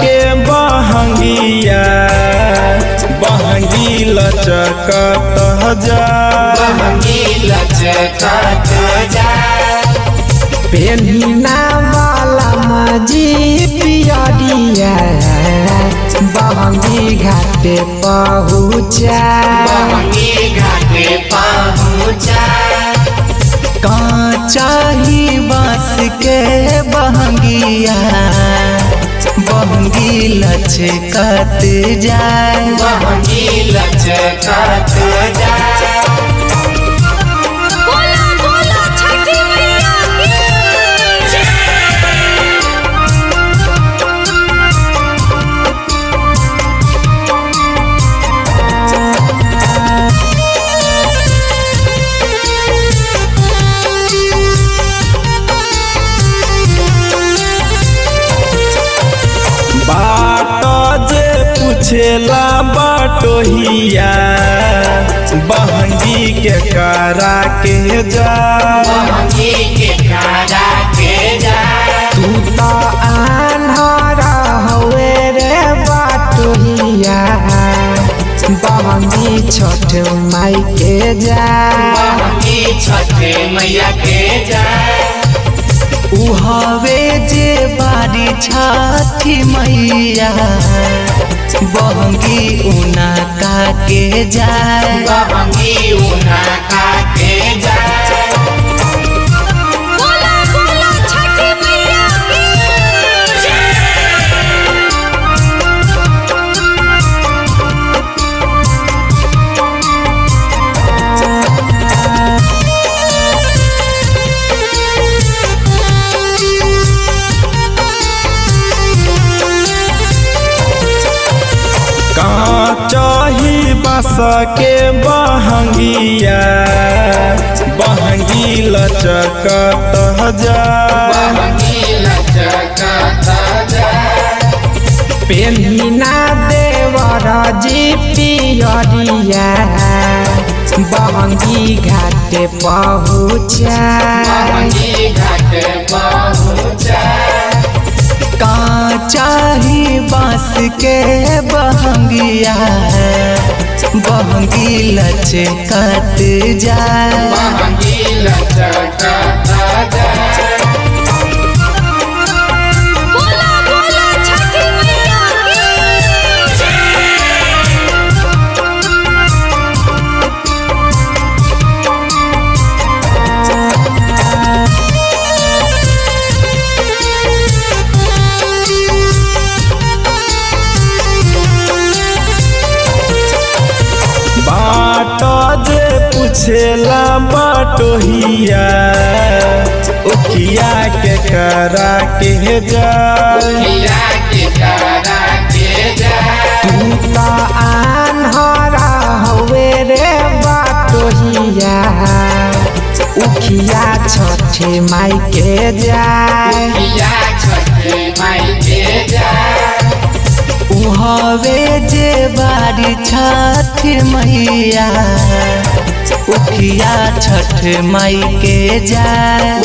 के बहंगिया बहंगी लचकत जा पेन्हिना वाला मजी पियरिया बहंगी घाटे पहुँचा कांचाही बांस के बहंगिया बहंगी लचकत जाए पूछेला बटोहिया बहंगी के करा के जा तू तो आन्हरा हवे रे बटोहिया बहंगी छठ माई के जा उहवे जे बारी छठी मैया बहंगी उना का के जाए चाही बास के बहंगिया बहंगी लचकत जा पेन्हिना देवर जी पियरिया बहंगी घाटे पहुँचा कांचाही बांस के बहंगिया बहंगी लचकत जाए पूछेला बटोहिया उखिया के करा के जा तू तो आन्हरा हवे रे बटोहिया उखिया छठे माई के जाए उहवे जे बारी छठ मैया उखिया छठ माई के जाए